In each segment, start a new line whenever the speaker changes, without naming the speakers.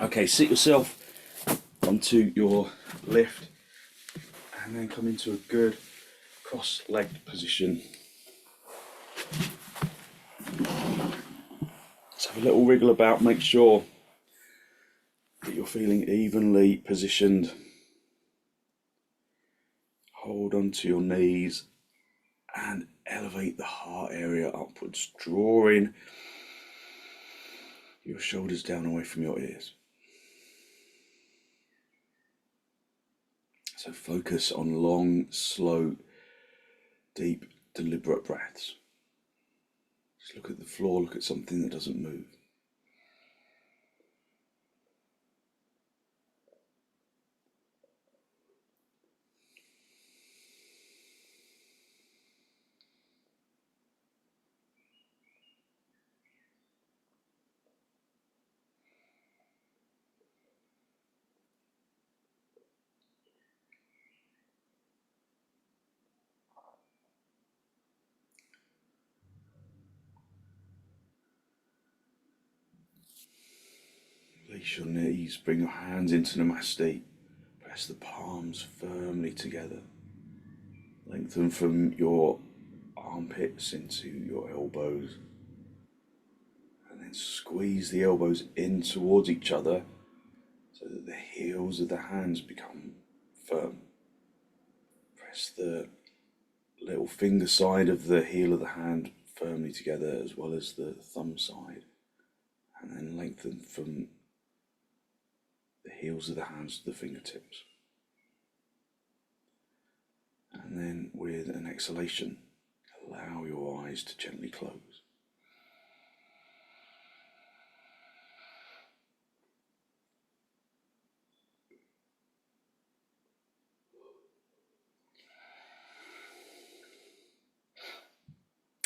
Okay, sit yourself onto your lift and then come into a good cross-legged position. Let's have a little wriggle about, make sure that you're feeling evenly positioned. Hold onto your knees and elevate the heart area upwards, drawing your shoulders down away from your ears. So focus on long, slow, deep, deliberate breaths. Just look at the floor, look at something that doesn't move. Release your knees, bring your hands into Namaste. Press the palms firmly together. Lengthen from your armpits into your elbows. And then squeeze the elbows in towards each other so that the heels of the hands become firm. Press the little finger side of the heel of the hand firmly together as well as the thumb side. And then lengthen from the heels of the hands to the fingertips. And then with an exhalation, allow your eyes to gently close.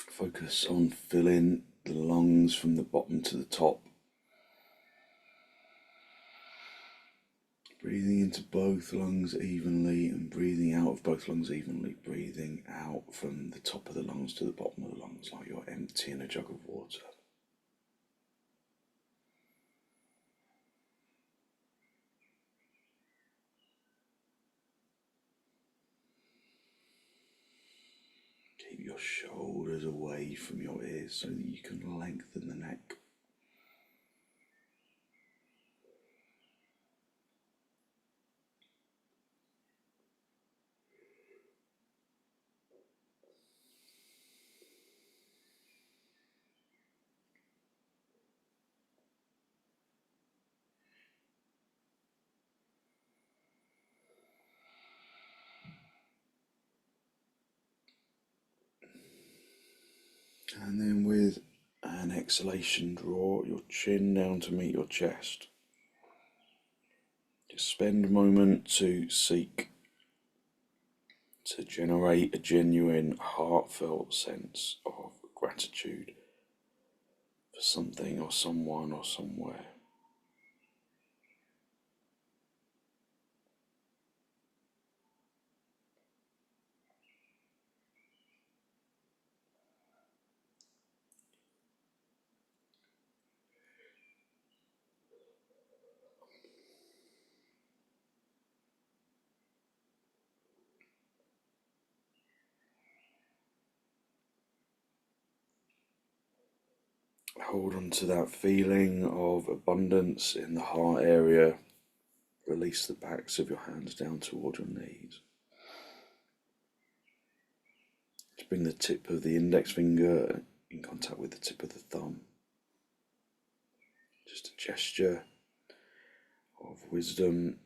Focus on filling the lungs from the bottom to the top. Breathing into both lungs evenly and breathing out of both lungs evenly. Breathing out from the top of the lungs to the bottom of the lungs like you're emptying a jug of water. Keep your shoulders away from your ears so that you can lengthen the neck. And then with an exhalation, draw your chin down to meet your chest. Just spend a moment to seek to generate a genuine, heartfelt sense of gratitude for something or someone or somewhere. Hold on to that feeling of abundance in the heart area. Release the backs of your hands down toward your knees. Just bring the tip of the index finger in contact with the tip of the thumb. Just a gesture of wisdom,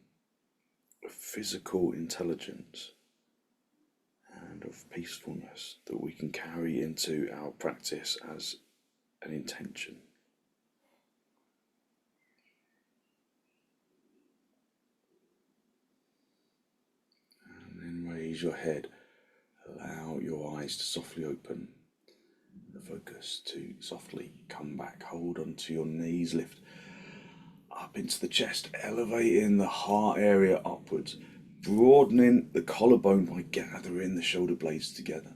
of physical intelligence, and of peacefulness that we can carry into our practice as an intention. And then raise your head, allow your eyes to softly open, the focus to softly come back. Hold onto your knees, lift up into the chest, elevating the heart area upwards, broadening the collarbone by gathering the shoulder blades together.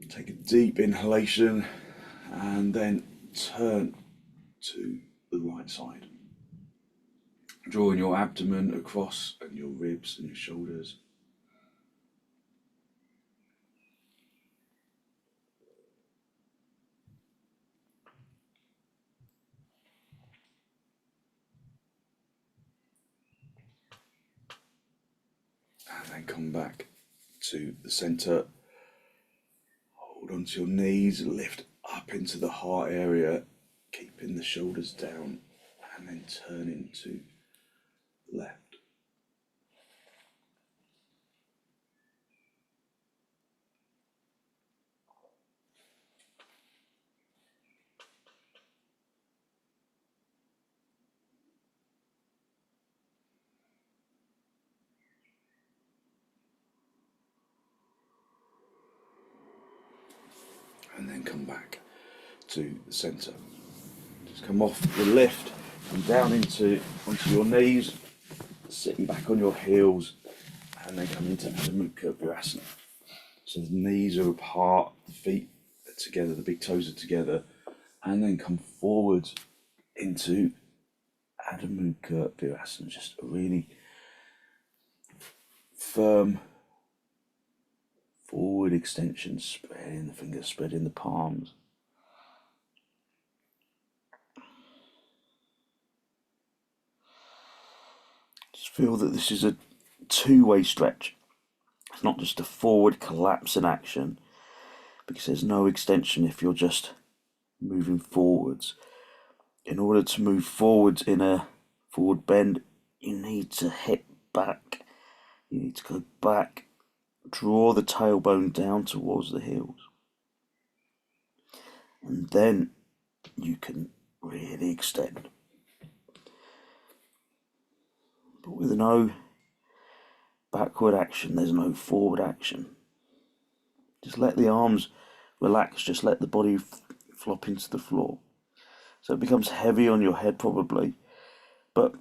Take a deep inhalation and then turn to the right side. Drawing your abdomen across and your ribs and your shoulders. And then come back to the centre. Hold onto your knees, lift up into the heart area, keeping the shoulders down, and then turn into left. And then come back to the centre. Just come off the lift and down onto your knees, sitting back on your heels, and then come into virasana. So the knees are apart, the feet are together, the big toes are together, and then come forward into virasana. Just a really firm forward extension, spreading the fingers, spreading the palms. Just feel that this is a two-way stretch. It's not just a forward collapse in action, because there's no extension if you're just moving forwards. In order to move forwards in a forward bend, you need to hip back. You need to go back, draw the tailbone down towards the heels. And then you can really extend. But with no backward action, there's no forward action. Just let the arms relax, just let the body flop into the floor. So it becomes heavy on your head probably, but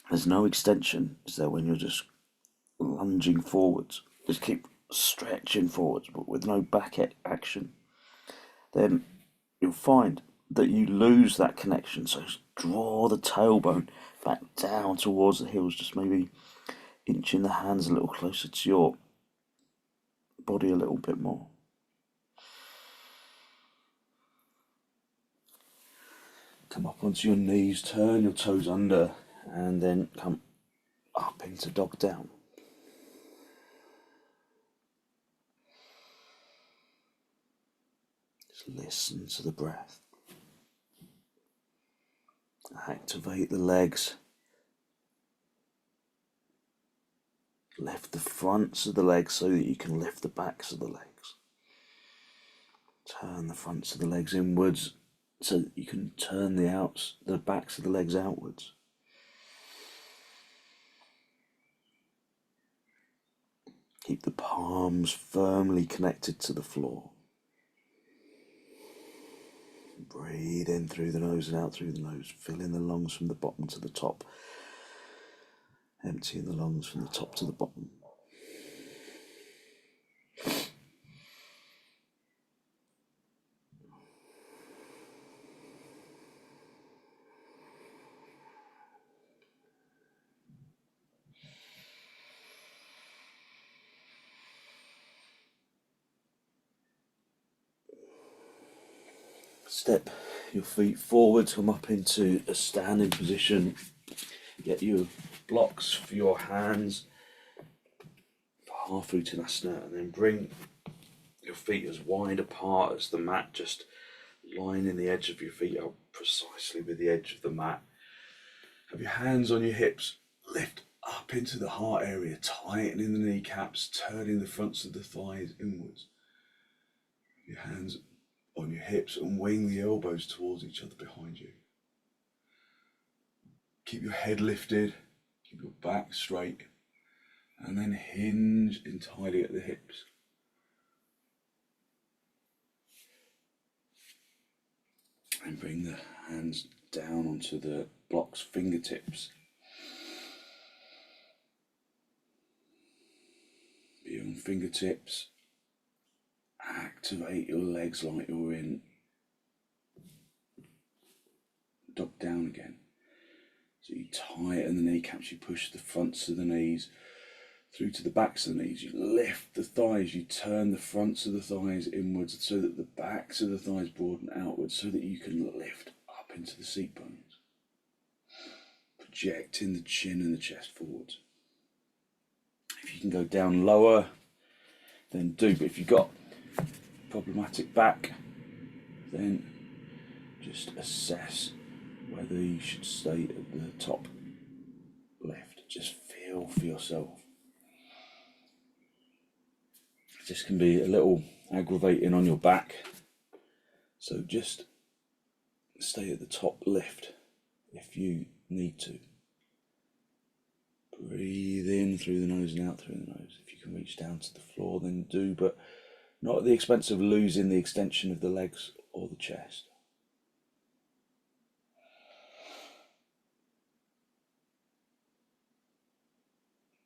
there's no extension, is there, when you're just lunging forwards. Just keep stretching forwards, but with no back action. Then you'll find that you lose that connection. So draw the tailbone back down towards the heels, just maybe inching the hands a little closer to your body a little bit more. Come up onto your knees, turn your toes under, and then come up into dog down. Just listen to the breath. Activate the legs. Lift the fronts of the legs so that you can lift the backs of the legs. Turn the fronts of the legs inwards so that you can turn the backs of the legs outwards. Keep the palms firmly connected to the floor. Breathe in through the nose and out through the nose, filling the lungs from the bottom to the top. Emptying the lungs from the top to the bottom. Step your feet forward, come up into a standing position. Get your blocks for your hands for half uttanasana, and then bring your feet as wide apart as the mat, just lining the edge of your feet up precisely with the edge of the mat. Have your hands on your hips, lift up into the heart area, tightening the kneecaps, turning the fronts of the thighs inwards. Your hands on your hips and wing the elbows towards each other behind you. Keep your head lifted, keep your back straight, and then hinge entirely at the hips. And bring the hands down onto the blocks, fingertips. Beyond fingertips, activate your legs like you're in dog down again. So you tighten the kneecaps, you push the fronts of the knees through to the backs of the knees. You lift the thighs, you turn the fronts of the thighs inwards so that the backs of the thighs broaden outwards so that you can lift up into the seat bones. Projecting the chin and the chest forwards. If you can go down lower, then do. But if you've got problematic back, then just assess whether you should stay at the top left. Just feel for yourself. This can be a little aggravating on your back, so just stay at the top lift if you need to. Breathe in through the nose and out through the nose. If you can reach down to the floor, then do, but not at the expense of losing the extension of the legs or the chest.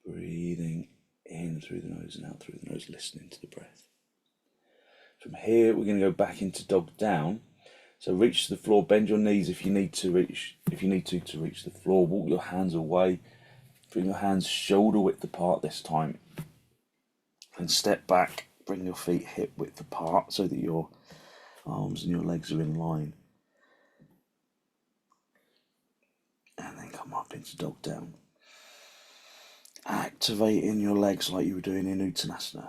Breathing in through the nose and out through the nose, listening to the breath. From here, we're going to go back into dog down. So reach to the floor, bend your knees if you need to reach the floor. Walk your hands away. Bring your hands shoulder width apart this time. And step back, bring your feet hip width apart so that your arms and your legs are in line. And then come up into dog down. Activating your legs like you were doing in uttanasana.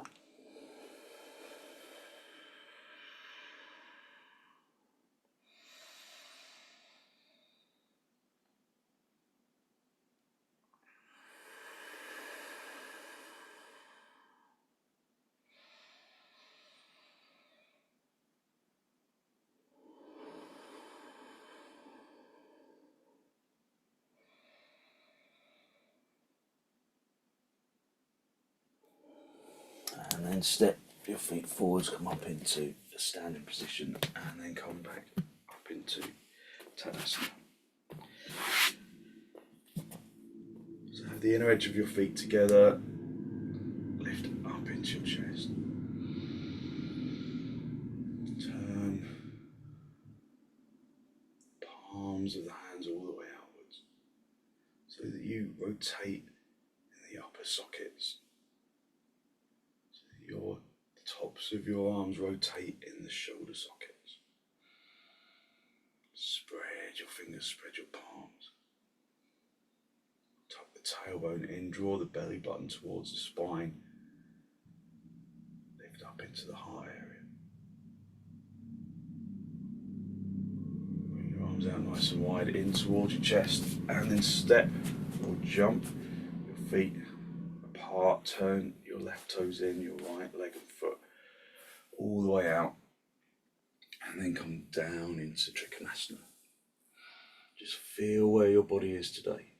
And then step your feet forwards, come up into a standing position, and then come back up into tadasana. So have the inner edge of your feet together, lift up into your chest. Turn palms of the hands all the way outwards so that you rotate in the upper sockets. The tops of your arms rotate in the shoulder sockets. Spread your fingers, spread your palms. Tuck the tailbone in, draw the belly button towards the spine. Lift up into the heart area. Bring your arms out nice and wide in towards your chest, and then step or jump your feet apart, turn your left toes in, your right leg and foot all the way out, and then come down into trikonasana. Just feel where your body is today.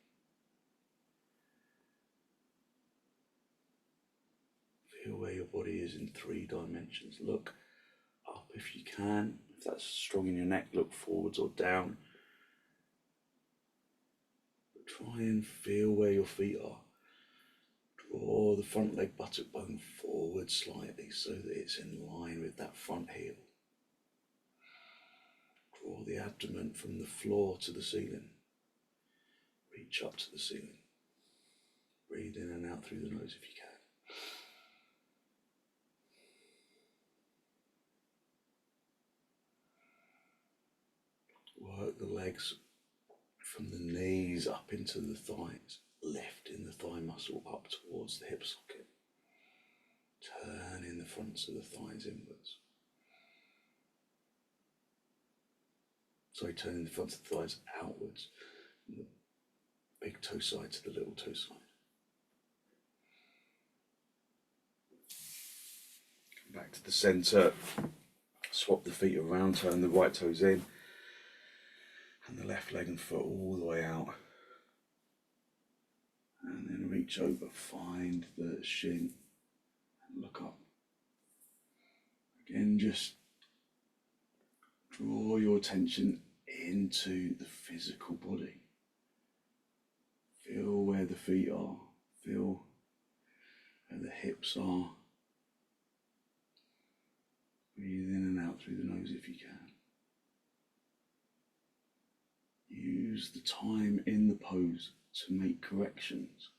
Feel where your body is in 3 dimensions. Look up if you can. If that's strong in your neck, look forwards or down. But try and feel where your feet are. Draw the front leg buttock bone forward slightly so that it's in line with that front heel. Draw the abdomen from the floor to the ceiling. Reach up to the ceiling. Breathe in and out through the nose if you can. Work the legs from the knees up into the thighs, lifting the thigh muscle up towards the hip socket. Turning the fronts of the thighs inwards. Sorry, turning the fronts of the thighs outwards, from the big toe side to the little toe side. Come back to the centre, swap the feet around, turn the right toes in, and the left leg and foot all the way out. And then reach over, find the shin, and look up. Again, just draw your attention into the physical body. Feel where the feet are, feel where the hips are. Breathe in and out through the nose if you can. Use the time in the pose to make corrections.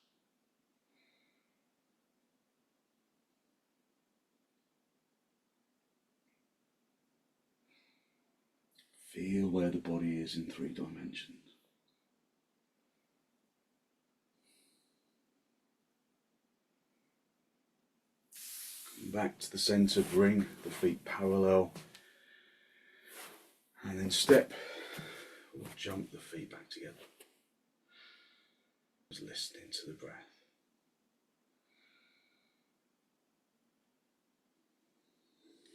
Feel where the body is in 3 dimensions. Come back to the centre, bring the feet parallel, and then step or jump the feet back together. Just listening to the breath.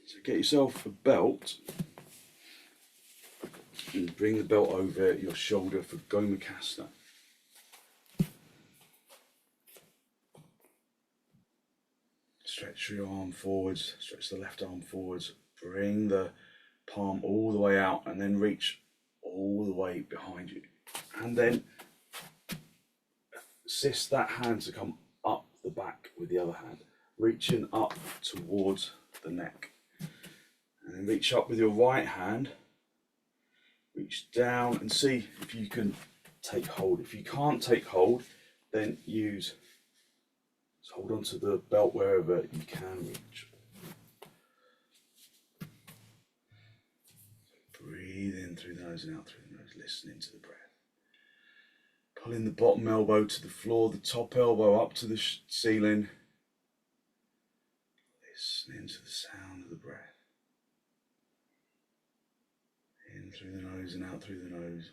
So get yourself a belt and bring the belt over your shoulder for gomukhsasana. Stretch your arm forwards, stretch the left arm forwards, bring the palm all the way out and then reach all the way behind you. And then assist that hand to come up the back with the other hand, reaching up towards the neck. And then reach up with your right hand, reach down and see if you can take hold. If you can't take hold, then hold on to the belt wherever you can reach. Breathe in through the nose and out through the nose, listening to the breath. Pulling the bottom elbow to the floor, the top elbow up to the ceiling. Listening to the sound of the breath. In through the nose and out through the nose.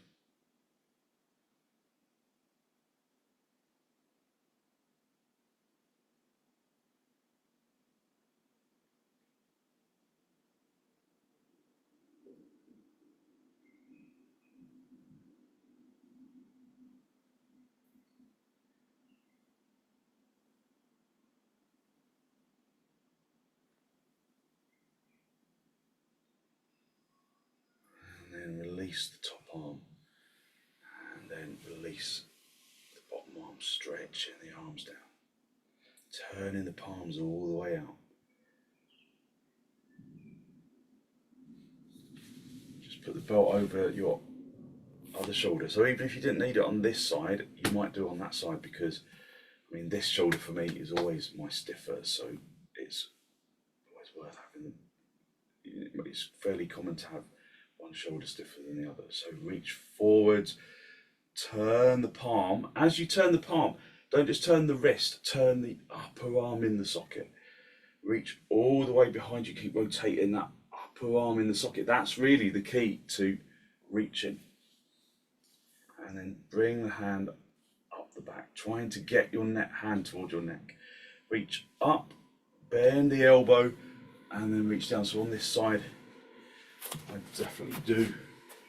And then release the top arm. And then release the bottom arm, stretching the arms down. Turning the palms all the way out. Just put the belt over your other shoulder. So even if you didn't need it on this side, you might do it on that side because, I mean, this shoulder for me is always my stiffer, so it's always worth having. It's fairly common to have one shoulder stiffer than the other. So reach forwards, turn the palm. As you turn the palm, don't just turn the wrist, turn the upper arm in the socket. Reach all the way behind you, keep rotating that upper arm in the socket. That's really the key to reaching. And then bring the hand up the back, trying to get your hand towards your neck. Reach up, bend the elbow, and then reach down. So on this side, I definitely do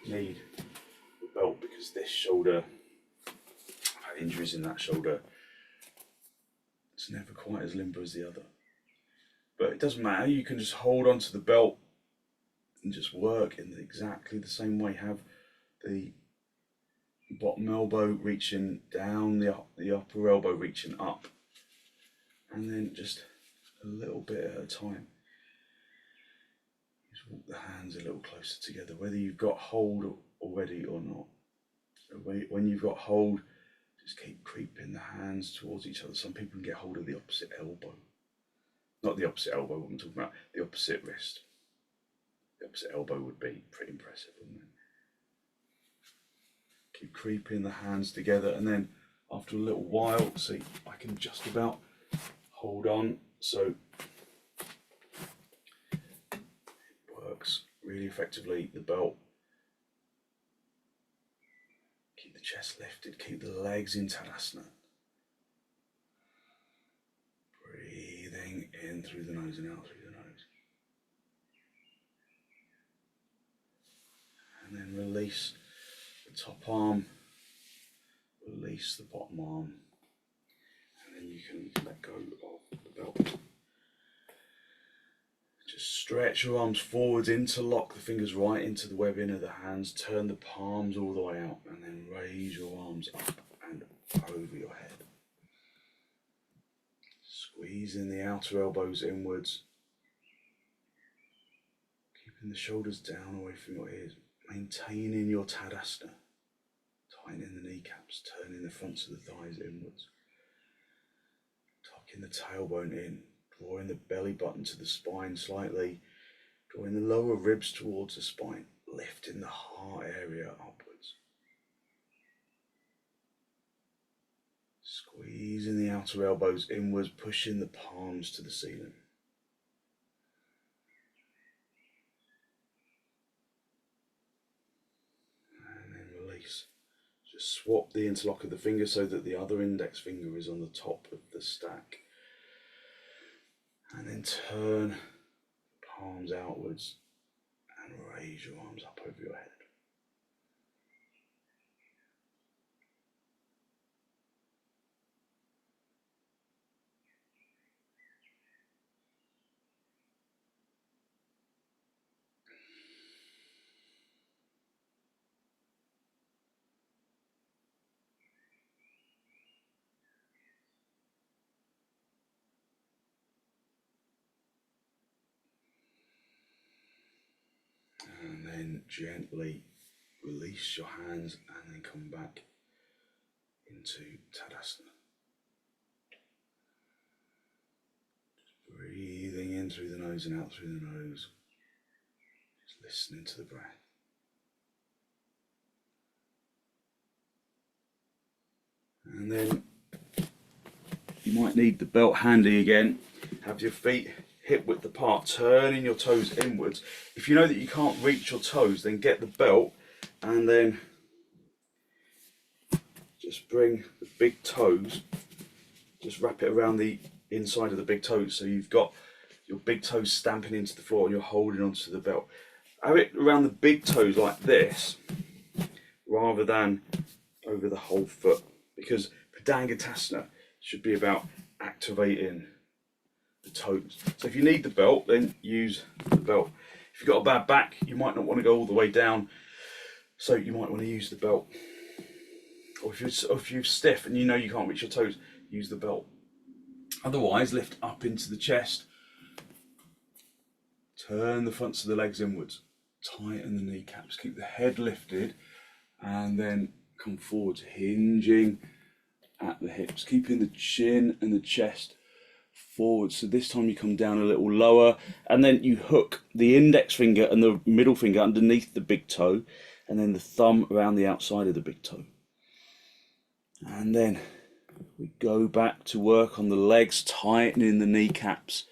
need the belt because this shoulder, I've had injuries in that shoulder. It's never quite as limber as the other. But it doesn't matter, you can just hold onto the belt and just work in exactly the same way. Have the bottom elbow reaching down, the upper elbow reaching up, and then just a little bit at a time. Just walk the hands a little closer together, whether you've got hold already or not. So when you've got hold, just keep creeping the hands towards each other. Some people can get hold of the opposite elbow. Not the opposite elbow, what I'm talking about, the opposite wrist. The opposite elbow would be pretty impressive, wouldn't it? Keep creeping the hands together, and then after a little while, see, I can just about hold on. So it works really effectively, the belt. Keep the chest lifted, keep the legs in Tadasana. Breathing in through the nose and out through the nose. And then release the top arm, release the bottom arm, and then you can let go of the belt. Just stretch your arms forwards, interlock the fingers right into the webbing of the hands, turn the palms all the way out, and then raise your arms up and over your head. Squeezing the outer elbows inwards, keeping the shoulders down away from your ears, maintaining your Tadasana. Tightening the kneecaps, turning the fronts of the thighs inwards. Tucking the tailbone in, drawing the belly button to the spine slightly, drawing the lower ribs towards the spine, lifting the heart area upwards. Squeezing the outer elbows inwards, pushing the palms to the ceiling. And then release. Just swap the interlock of the finger so that the other index finger is on the top of the stack. And then turn the palms outwards and raise your arms up over your head. And then gently release your hands and then come back into Tadasana. Just breathing in through the nose and out through the nose. Just listening to the breath. And then you might need the belt handy again. Have your feet hip width apart, turning your toes inwards. If you know that you can't reach your toes, then get the belt and then just bring the big toes, just wrap it around the inside of the big toes so you've got your big toes stamping into the floor and you're holding onto the belt. Have it around the big toes like this rather than over the whole foot, because padangusthasana should be about activating the toes. So if you need the belt, then use the belt. If you've got a bad back, you might not want to go all the way down, so you might want to use the belt. Or if you're stiff and you know you can't reach your toes, use the belt. Otherwise, lift up into the chest, turn the fronts of the legs inwards, tighten the kneecaps, keep the head lifted, and then come forwards, hinging at the hips, keeping the chin and the chest forward. So this time you come down a little lower, and then you hook the index finger and the middle finger underneath the big toe, and then the thumb around the outside of the big toe. And then we go back to work on the legs, tightening the kneecaps,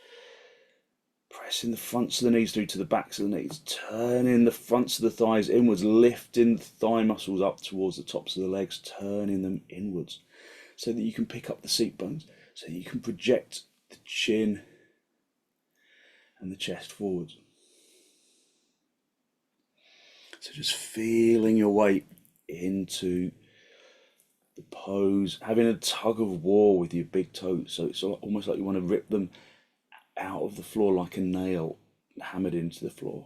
pressing the fronts of the knees through to the backs of the knees, turning the fronts of the thighs inwards, lifting the thigh muscles up towards the tops of the legs, turning them inwards so that you can pick up the seat bones, so that you can project the chin and the chest forwards. So just feeling your weight into the pose, having a tug of war with your big toes, so it's almost like you want to rip them out of the floor like a nail hammered into the floor.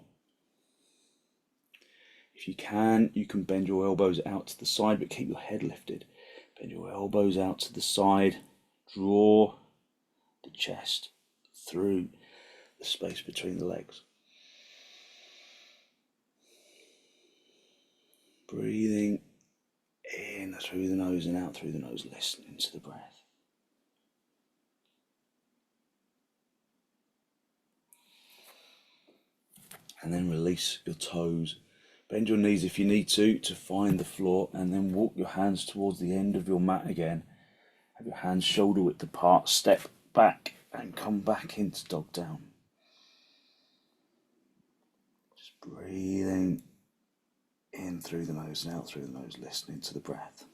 If you can bend your elbows out to the side, but keep your head lifted. Bend your elbows out to the side, draw the chest through the space between the legs. Breathing in through the nose and out through the nose, listening to the breath. And then release your toes. Bend your knees if you need to find the floor, and then walk your hands towards the end of your mat again. Have your hands shoulder width apart, step back and come back into dog down. Just breathing in through the nose and out through the nose, listening to the breath.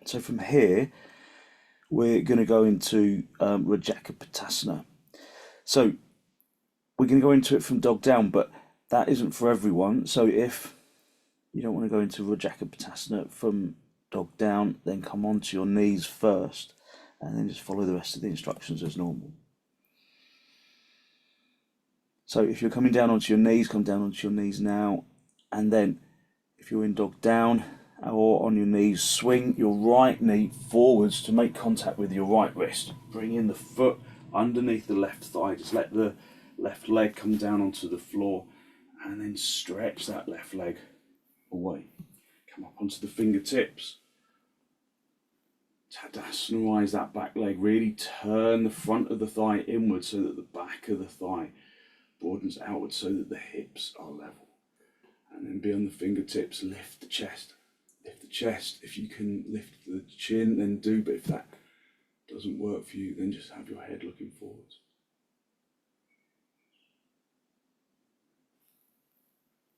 So from here, we're going to go into rajakapotasana. So we're going to go into it from dog down, but that isn't for everyone. So if you don't want to go into rajakapotasana from dog down, then come onto your knees first, and then just follow the rest of the instructions as normal. So if you're coming down onto your knees, come down onto your knees now, and then if you're in dog down or on your knees, swing your right knee forwards to make contact with your right wrist. Bring in the foot underneath the left thigh, just let the left leg come down onto the floor, and then stretch that left leg away. Come up onto the fingertips. Tadasanaise that back leg. Really turn the front of the thigh inward so that the back of the thigh broadens outward so that the hips are level. And then be on the fingertips, lift the chest. Lift the chest. If you can lift the chin, then do, but if that doesn't work for you, then just have your head looking forwards.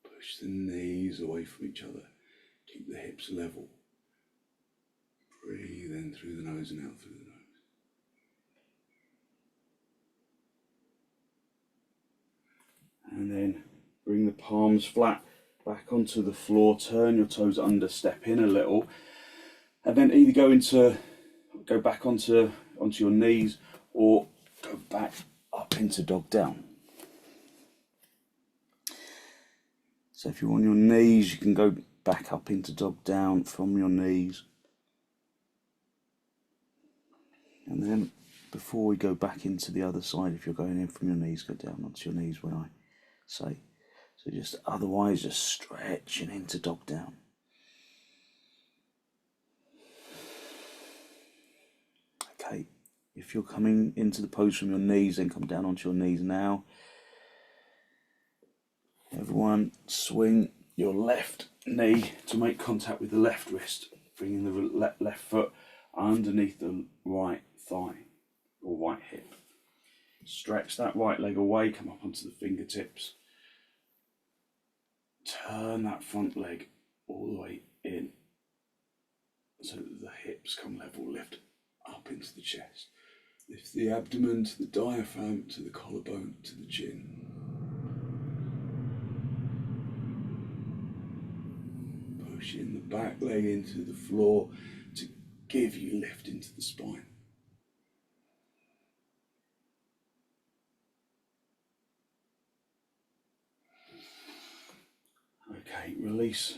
Push the knees away from each other. Keep the hips level. Breathe in through the nose and out through the nose. And then bring the palms flat back onto the floor. Turn your toes under, step in a little. And then either go back onto your knees or go back up into dog down. So if you're on your knees, you can go back up into dog down from your knees. And then before we go back into the other side, if you're going in from your knees, go down onto your knees when I say. So just otherwise just stretching into dog down. Okay, if you're coming into the pose from your knees, then come down onto your knees now. Everyone swing your left knee to make contact with the left wrist, bringing the left foot underneath the right thigh or right hip. Stretch that right leg away, come up onto the fingertips. Turn that front leg all the way in so that the hips come level, lift up into the chest. Lift the abdomen to the diaphragm, to the collarbone, to the chin. Pushing the back leg into the floor to give you lift into the spine. Okay, release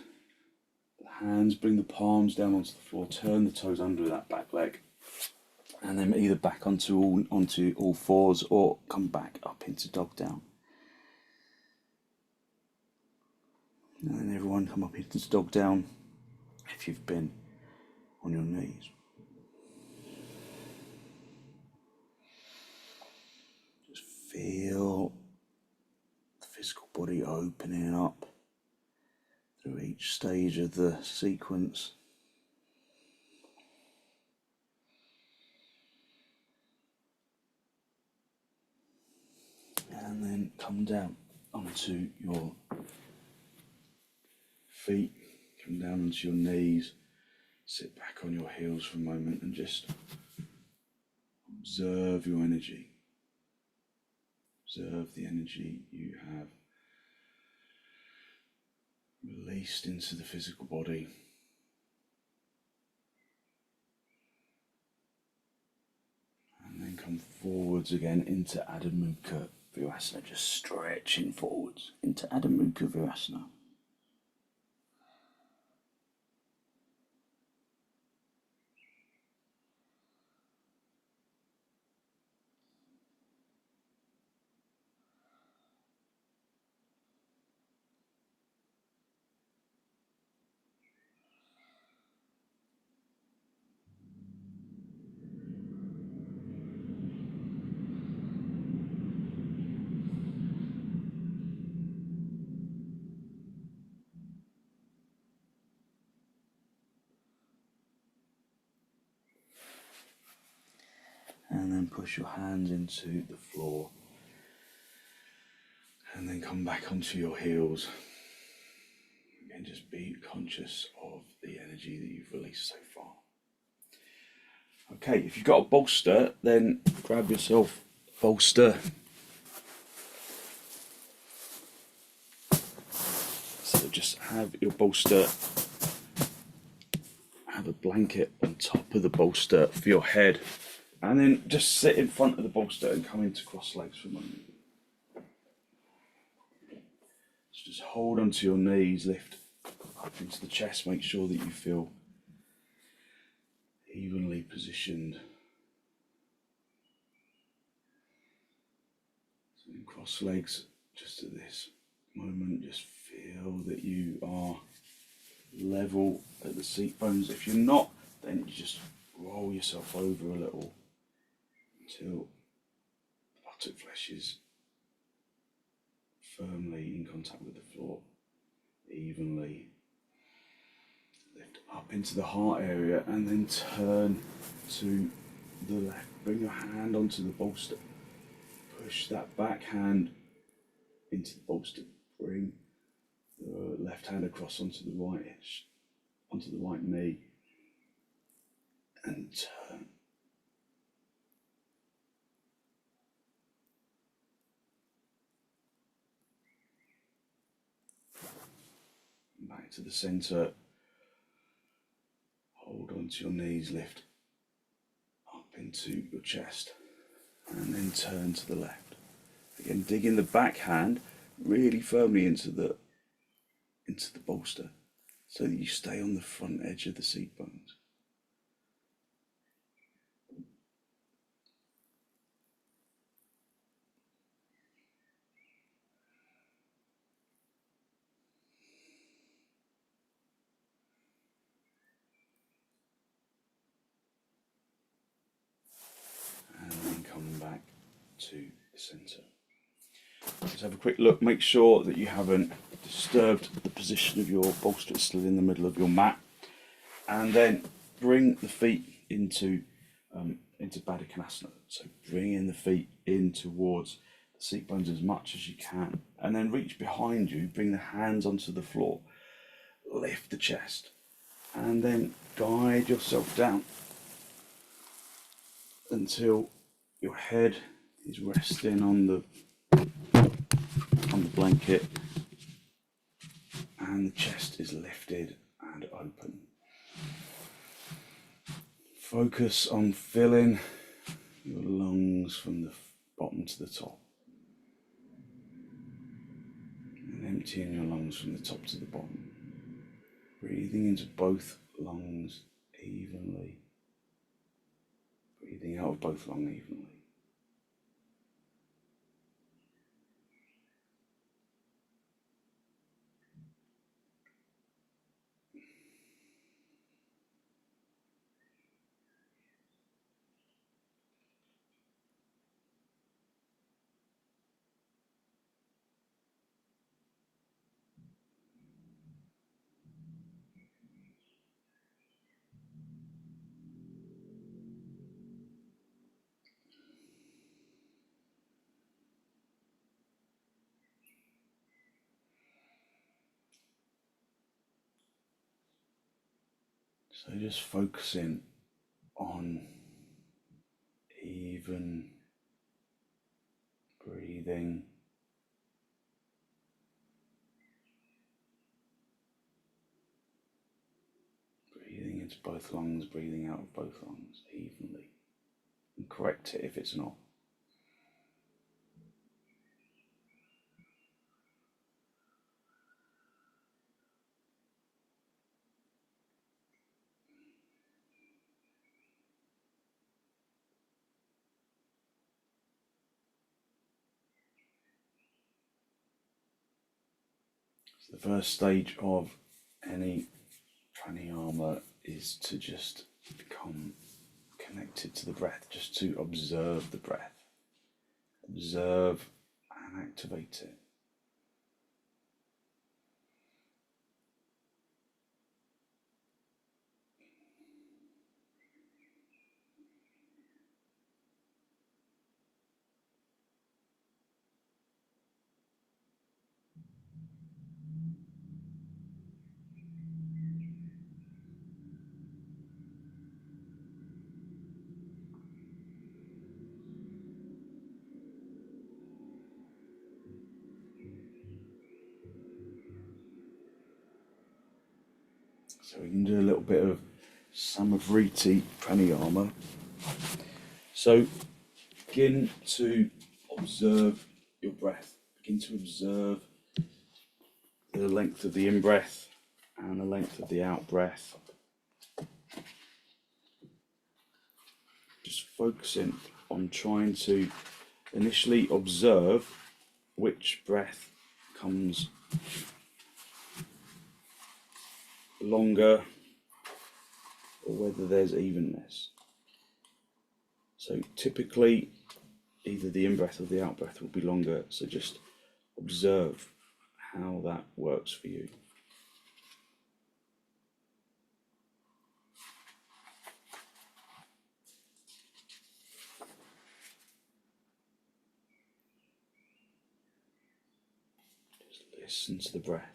the hands, bring the palms down onto the floor, turn the toes under that back leg, and then either back onto all fours or come back up into dog down. And then everyone come up into dog down if you've been on your knees. Just feel the physical body opening up through each stage of the sequence. And then come down onto your feet, come down onto your knees, sit back on your heels for a moment and just observe your energy. Observe the energy you have released into the physical body. And then come forwards again into Adho Mukha Virasana, just stretching forwards into Adho Mukha Virasana. And then push your hands into the floor. And then come back onto your heels. Again, just be conscious of the energy that you've released so far. Okay, if you've got a bolster, then grab yourself a bolster. So just have your bolster, have a blanket on top of the bolster for your head. And then just sit in front of the bolster and come into cross legs for a moment. So just hold onto your knees, lift up into the chest, make sure that you feel evenly positioned. So in cross legs, just at this moment, just feel that you are level at the seat bones. If you're not, then you just roll yourself over a little until the buttock flesh is firmly in contact with the floor, evenly. Lift up into the heart area and then turn to the left. Bring your hand onto the bolster. Push that back hand into the bolster. Bring the left hand across onto the right knee, and turn. Back to the centre. Hold onto your knees, lift up into your chest, and then turn to the left. Again, digging the back hand really firmly into the bolster, so that you stay on the front edge of the seat bones. And then come back to the centre. Let's have a quick look. Make sure that you haven't disturbed the position of your bolster. It's still in the middle of your mat. And then bring the feet into baddangulyasana. So bringing the feet in towards the seat bones as much as you can. And then reach behind you. Bring the hands onto the floor. Lift the chest. And then guide yourself down until your head is resting on the blanket and the chest is lifted and open. Focus on filling your lungs from the bottom to the top and emptying your lungs from the top to the bottom. Breathing into both lungs evenly, breathing out of both lungs evenly. So just focusing on even breathing, breathing into both lungs, breathing out of both lungs evenly, and correct it if it's not. So the first stage of any pranayama is to just become connected to the breath, just to observe the breath, observe and activate it. So we can do a little bit of samavritti pranayama. So begin to observe your breath. Begin to observe the length of the in-breath and the length of the out-breath. Just focusing on trying to initially observe which breath comes longer whether there's evenness. So typically either the in-breath or the out-breath will be longer, so just observe how that works for you. Just listen to the breath.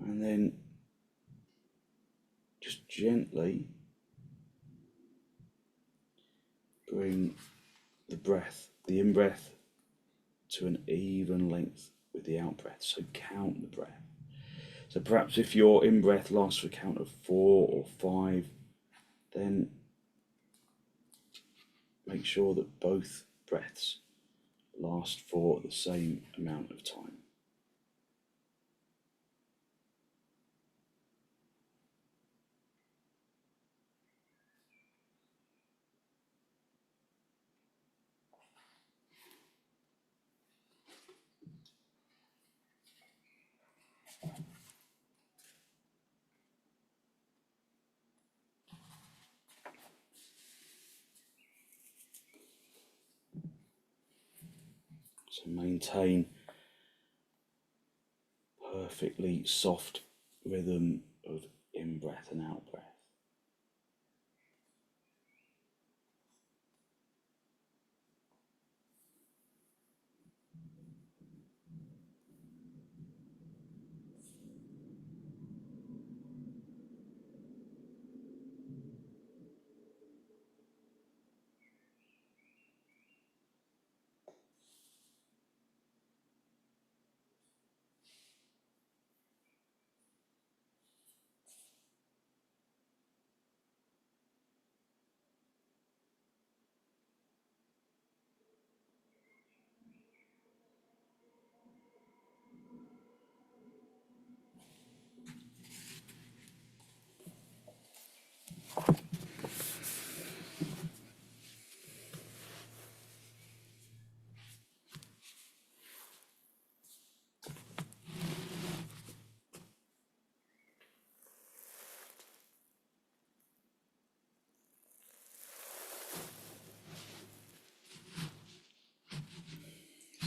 And then just gently bring the breath, the in-breath, to an even length with the out-breath. So count the breath. So perhaps if your in-breath lasts for a count of 4 or 5, then make sure that both breaths last for the same amount of time. So maintain perfectly soft rhythm of in-breath and out-breath.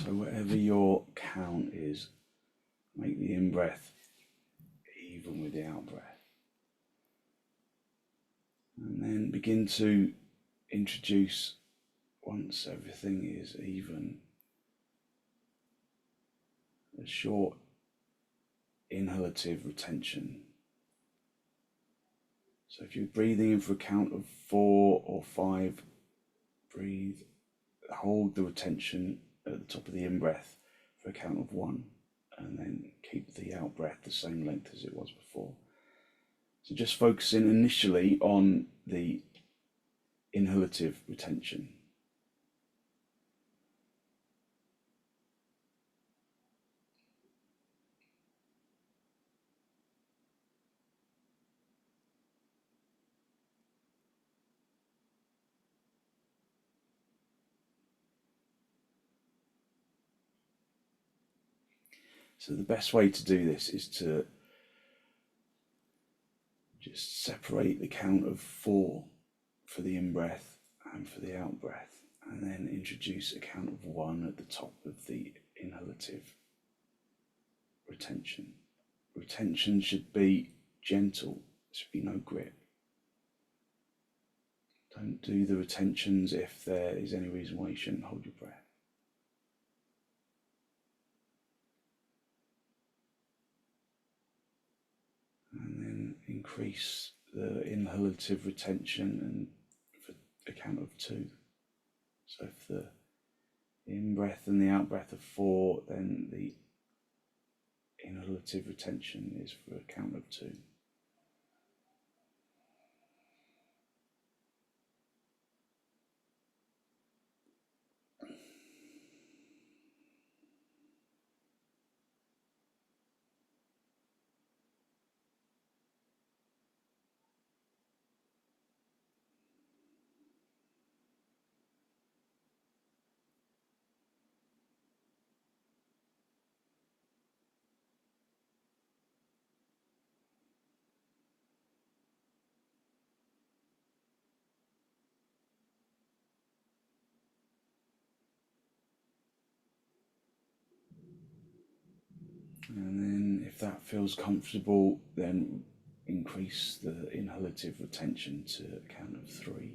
So whatever your count is, make the in-breath even with the out-breath. And then begin to introduce, once everything is even, a short inhalative retention. So if you're breathing in for a count of 4 or 5, breathe, hold the retention at the top of the in-breath for a count of 1, and then keep the out-breath the same length as it was before. So just focusing initially on the inhalative retention. So the best way to do this is to just separate the count of 4 for the in-breath and for the out-breath, and then introduce a count of 1 at the top of the inhalative retention. Retention should be gentle, there should be no grip. Don't do the retentions if there is any reason why you shouldn't hold your breath. And then increase the inhalative retention and for a count of 2. So if the in-breath and the out-breath are 4, then the inhalative retention is for a count of 2. And then if that feels comfortable, then increase the inhalative retention to a count of 3.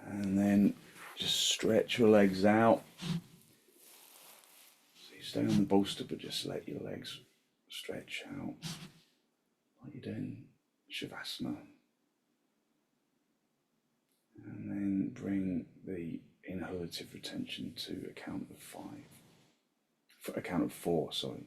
And then just stretch your legs out. So you stay on the bolster, but just let your legs stretch out like you're doing shavasana. And then bring the inhalative retention to a count of 5. A count of 4, sorry.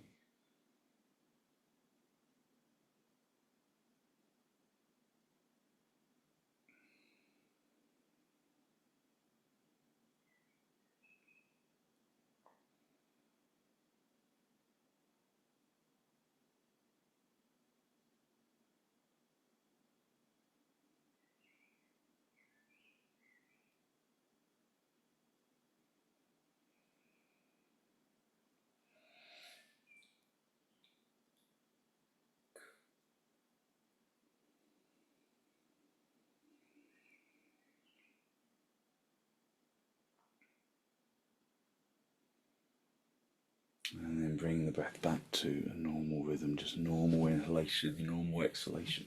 And then bring the breath back to a normal rhythm, just normal inhalation, normal exhalation.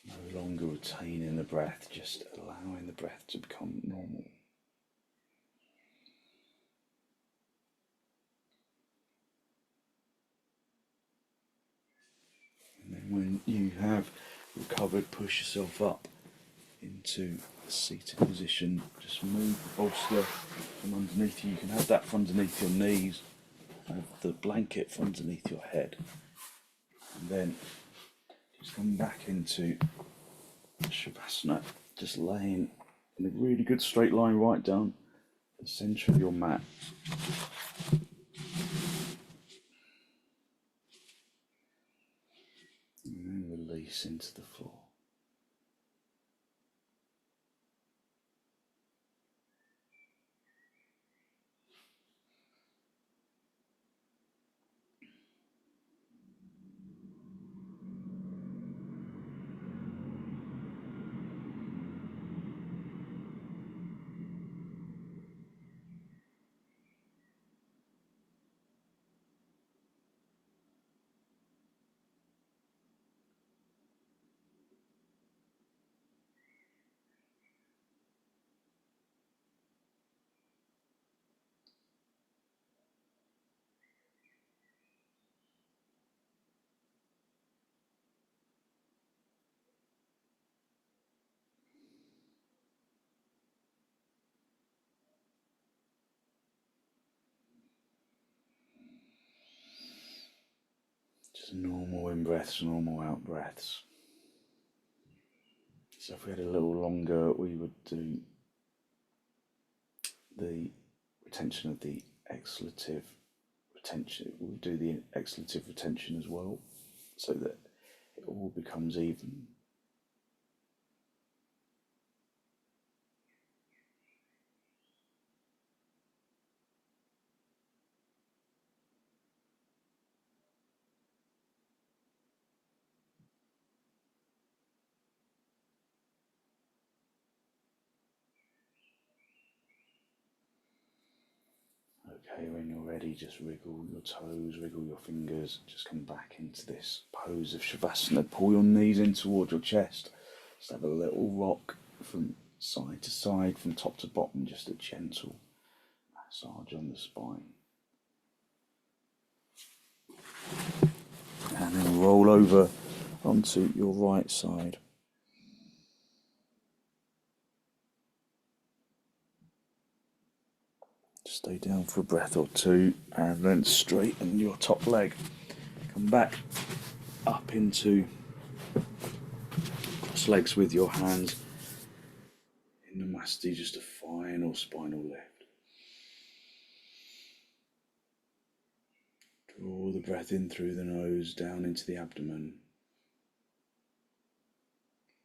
No longer retaining the breath, just allowing the breath to become normal. And then when you have recovered, push yourself up into a seated position. Just move the bolster from underneath you. You can have that from underneath your knees, have the blanket from underneath your head. And then just come back into shavasana, just laying in a really good straight line right down the centre of your mat. And then release into the floor. Just normal in breaths, normal out breaths. So if we had a little longer, we would do the retention of the exhalative retention. We'll do the exhalative retention as well, so that it all becomes even. Okay, when you're ready, just wriggle your toes, wriggle your fingers, just come back into this pose of shavasana. Pull your knees in towards your chest. Just have a little rock from side to side, from top to bottom, just a gentle massage on the spine. And then roll over onto your right side. Stay down for a breath or two, and then straighten your top leg. Come back up into cross legs with your hands in Namaste, just a final spinal lift. Draw the breath in through the nose, down into the abdomen.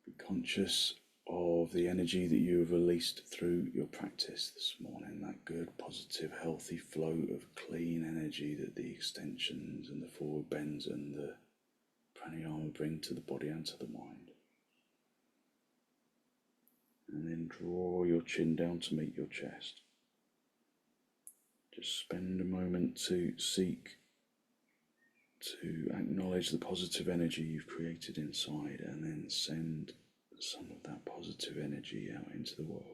Be conscious of the energy that you have released through your practice this morning, that good, positive, healthy flow of clean energy that the extensions and the forward bends and the pranayama bring to the body and to the mind. And then draw your chin down to meet your chest. Just spend a moment to seek to acknowledge the positive energy you've created inside, and then send some of that positive energy out into the world.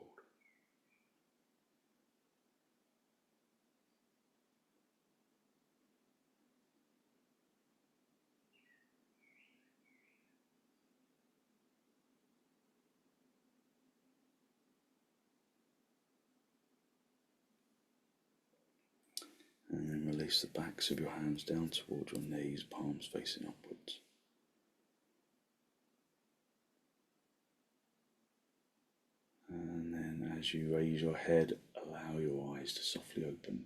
And then release the backs of your hands down towards your knees, palms facing upwards. And then as you raise your head, allow your eyes to softly open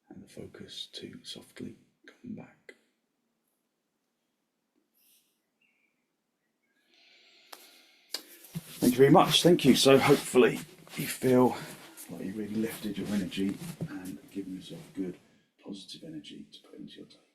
and the focus to softly come back. Thank you very much. Thank you. So hopefully you feel like you really lifted your energy and given yourself good, positive energy to put into your day.